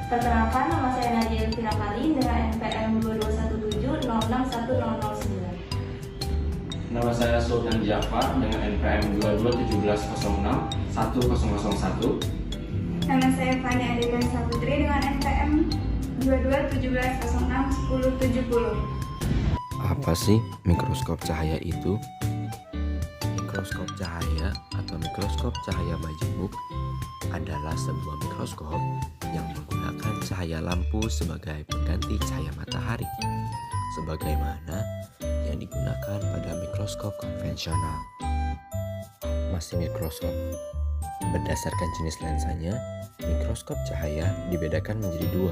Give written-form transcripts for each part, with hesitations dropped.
Perkenalkan, nama saya Nadia Elvira Kalin dengan NPM 2217 Nama saya Sultan Jafar dengan NPM 2217061001. Nama saya Fani Adegan Saputri dengan NPM 2217061070. Apa sih mikroskop cahaya itu? Mikroskop cahaya atau mikroskop cahaya majemuk adalah sebuah mikroskop yang menggunakan cahaya lampu sebagai pengganti cahaya matahari, sebagaimana yang digunakan pada mikroskop konvensional. Masih mikroskop. Berdasarkan jenis lensanya, mikroskop cahaya dibedakan menjadi dua.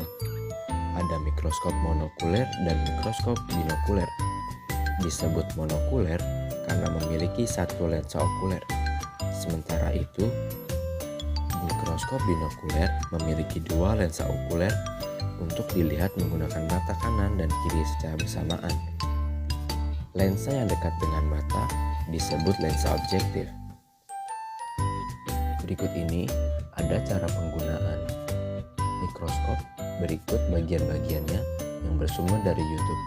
Ada mikroskop monokuler dan mikroskop binokuler. Disebut monokuler karena memiliki satu lensa okuler. Sementara itu, mikroskop binokuler memiliki dua lensa okuler untuk dilihat menggunakan mata kanan dan kiri secara bersamaan. Lensa yang dekat dengan mata disebut lensa objektif. Berikut ini ada cara penggunaan mikroskop. Berikut bagian-bagiannya yang bersumber dari YouTube.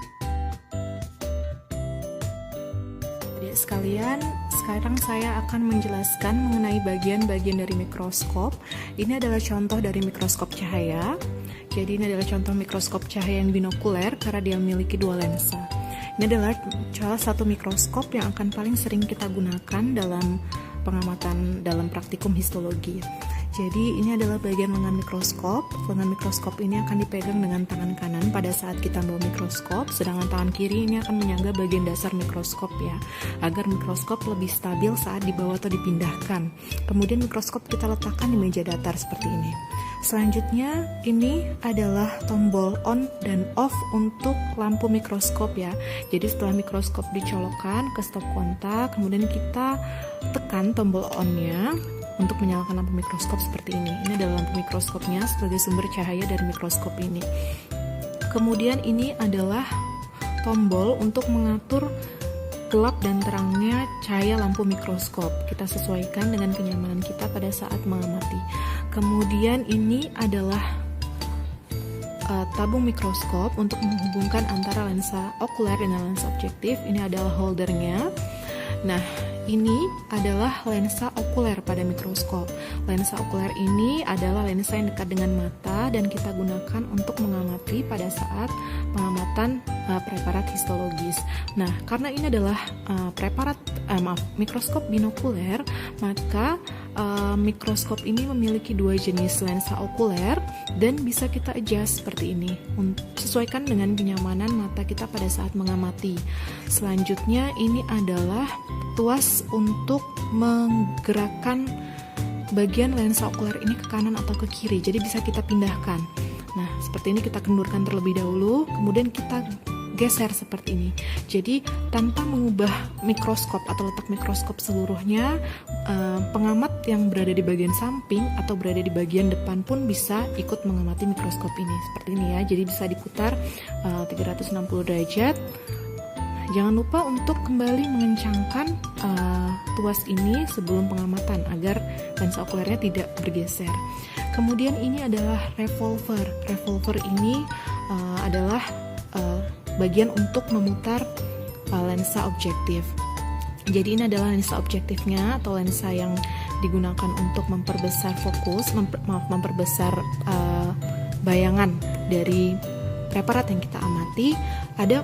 Adik sekalian, sekarang saya akan menjelaskan mengenai bagian-bagian dari mikroskop. Ini adalah contoh dari mikroskop cahaya. Jadi ini adalah contoh mikroskop cahaya yang binokuler karena dia memiliki dua lensa. Ini adalah salah satu mikroskop yang akan paling sering kita gunakan dalam pengamatan dalam praktikum histologi. Jadi ini adalah bagian lengan mikroskop. Lengan mikroskop ini akan dipegang dengan tangan kanan pada saat kita membawa mikroskop, sedangkan tangan kiri ini akan menyangga bagian dasar mikroskop ya, agar mikroskop lebih stabil saat dibawa atau dipindahkan. Kemudian mikroskop kita letakkan di meja datar seperti ini. Selanjutnya ini adalah tombol on dan off untuk lampu mikroskop ya. Jadi setelah mikroskop dicolokkan ke stop kontak, kemudian kita tekan tombol on-nya untuk menyalakan lampu mikroskop seperti ini. Ini adalah lampu mikroskopnya sebagai sumber cahaya dari mikroskop ini. Kemudian ini adalah tombol untuk mengatur gelap dan terangnya cahaya lampu mikroskop. Kita sesuaikan dengan kenyamanan kita pada saat mengamati. Kemudian ini adalah tabung mikroskop untuk menghubungkan antara lensa okuler dengan lensa objektif. Ini adalah holdernya. Nah, ini adalah lensa okuler pada mikroskop. Lensa okuler ini adalah lensa yang dekat dengan mata dan kita gunakan untuk mengamati pada saat pengamatan preparat histologis. Nah, karena ini adalah mikroskop binokuler, maka mikroskop ini memiliki dua jenis lensa okuler dan bisa kita adjust seperti ini, sesuaikan dengan kenyamanan mata kita pada saat mengamati. Selanjutnya ini adalah tuas untuk menggerakkan bagian lensa okuler ini ke kanan atau ke kiri, jadi bisa kita pindahkan. Nah, seperti ini kita kendurkan terlebih dahulu, kemudian kita geser seperti ini. Jadi tanpa mengubah mikroskop atau letak mikroskop seluruhnya, pengamat yang berada di bagian samping atau berada di bagian depan pun bisa ikut mengamati mikroskop ini seperti ini ya. Jadi bisa diputar 360 derajat. Jangan lupa untuk kembali mengencangkan tuas ini sebelum pengamatan agar lensa okulernya tidak bergeser. Kemudian ini adalah revolver. Revolver ini adalah bagian untuk memutar lensa objektif. Jadi ini adalah lensa objektifnya atau lensa yang digunakan untuk memperbesar fokus, memperbesar bayangan dari preparat yang kita amati.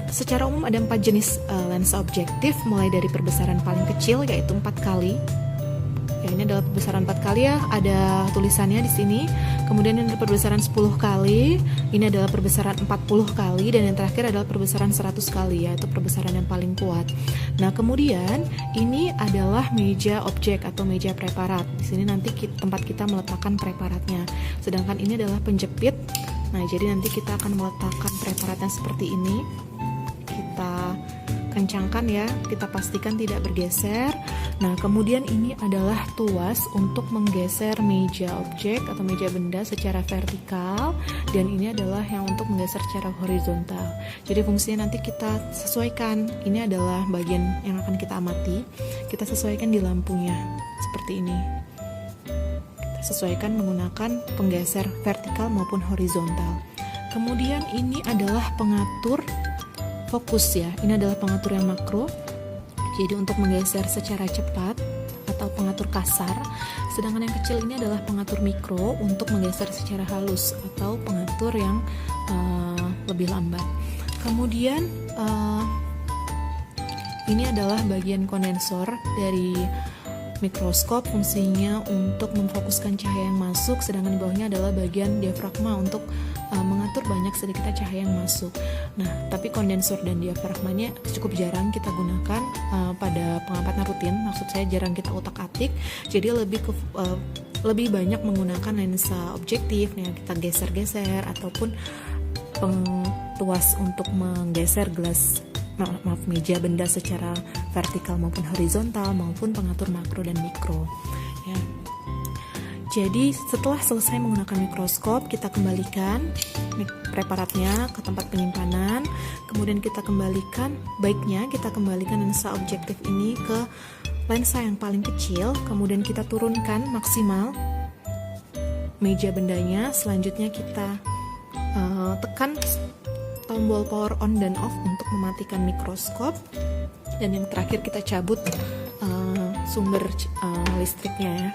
Secara umum ada 4 jenis lensa objektif, mulai dari perbesaran paling kecil yaitu 4 kali. Ya, ini adalah perbesaran 4 kali ya, ada tulisannya di sini. Kemudian ini ada perbesaran 10 kali, ini adalah perbesaran 40 kali, dan yang terakhir adalah perbesaran 100 kali, yaitu perbesaran yang paling kuat. Nah, kemudian ini adalah meja objek atau meja preparat. Di sini nanti tempat kita meletakkan preparatnya. Sedangkan ini adalah penjepit. Nah, jadi nanti kita akan meletakkan preparatnya seperti ini. Kita kencangkan ya, kita pastikan tidak bergeser. Nah, kemudian ini adalah tuas untuk menggeser meja objek atau meja benda secara vertikal, dan ini adalah yang untuk menggeser secara horizontal. Jadi fungsinya nanti kita sesuaikan. Ini adalah bagian yang akan kita amati. Kita sesuaikan di lampunya seperti ini. Kita sesuaikan menggunakan penggeser vertikal maupun horizontal. Kemudian ini adalah pengatur fokus ya, ini adalah pengatur yang makro, jadi untuk menggeser secara cepat atau pengatur kasar, sedangkan yang kecil ini adalah pengatur mikro untuk menggeser secara halus atau pengatur yang lebih lambat. Kemudian ini adalah bagian kondensor dari mikroskop, fungsinya untuk memfokuskan cahaya yang masuk, sedangkan di bawahnya adalah bagian diafragma untuk mengatur banyak sedikitnya cahaya yang masuk. Nah, tapi kondensor dan diafragmanya cukup jarang kita gunakan pada pengamatan rutin, maksud saya jarang kita utak-atik, jadi lebih banyak menggunakan lensa objektif yang kita geser-geser ataupun pentuas untuk menggeser meja benda secara vertikal maupun horizontal, maupun pengatur makro dan mikro ya. Jadi setelah selesai menggunakan mikroskop, kita kembalikan preparatnya ke tempat penyimpanan, kemudian kita kembalikan lensa objektif ini ke lensa yang paling kecil, kemudian kita turunkan maksimal meja bendanya. Selanjutnya kita tekan tombol power on dan off untuk mematikan mikroskop, dan yang terakhir kita cabut sumber listriknya ya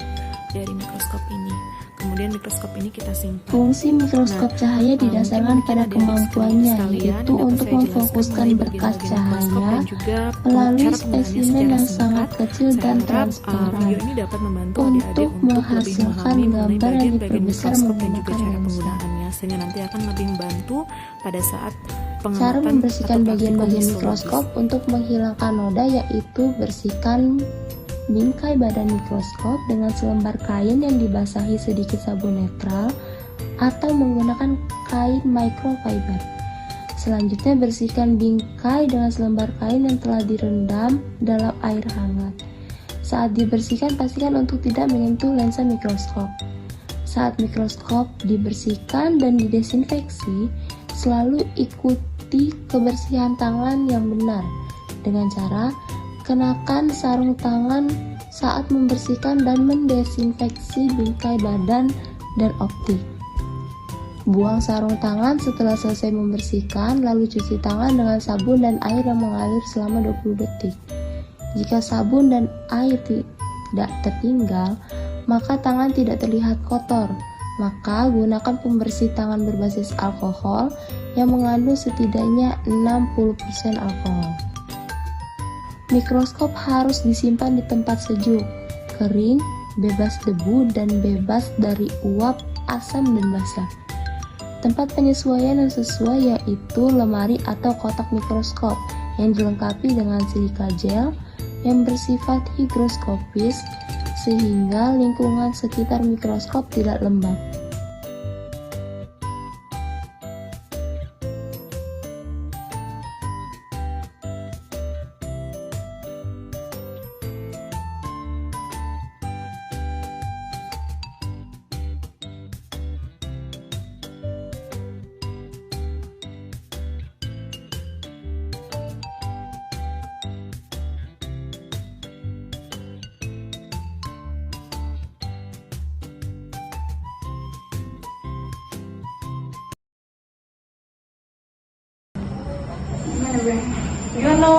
dari mikroskop ini. Kemudian mikroskop ini kita simpan. Fungsi mikroskop cahaya didasarkan pada kemampuannya, yaitu untuk memfokuskan berkas cahaya melalui spesimen yang sangat kecil dan transparan untuk menghasilkan gambar yang diperbesar menggunakan lensa. Sehingga nanti akan lebih membantu pada saat cara membersihkan bagian-bagian mikroskop untuk menghilangkan noda, yaitu bersihkan bingkai badan mikroskop dengan selembar kain yang dibasahi sedikit sabun netral atau menggunakan kain microfiber. Selanjutnya, bersihkan bingkai dengan selembar kain yang telah direndam dalam air hangat. Saat dibersihkan, pastikan untuk tidak menyentuh lensa mikroskop. Saat mikroskop dibersihkan dan didesinfeksi, selalu ikuti kebersihan tangan yang benar dengan cara kenakan sarung tangan saat membersihkan dan mendesinfeksi bingkai badan dan optik. Buang sarung tangan setelah selesai membersihkan, lalu cuci tangan dengan sabun dan air yang mengalir selama 20 detik. Jika sabun dan air tidak tertinggal, maka tangan tidak terlihat kotor. Maka gunakan pembersih tangan berbasis alkohol yang mengandung setidaknya 60% alkohol. Mikroskop harus disimpan di tempat sejuk, kering, bebas debu, dan bebas dari uap, asam, dan basah. Tempat penyesuaian yang sesuai yaitu lemari atau kotak mikroskop yang dilengkapi dengan silika gel yang bersifat higroskopis sehingga lingkungan sekitar mikroskop tidak lembab.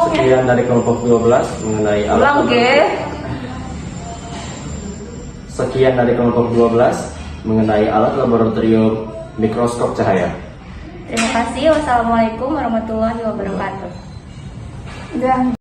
Sekian dari kelompok 12 mengenai alat Sekian dari kelompok 12 mengenai alat laboratorium mikroskop cahaya. Terima kasih. Wassalamualaikum warahmatullahi wabarakatuh. Udah.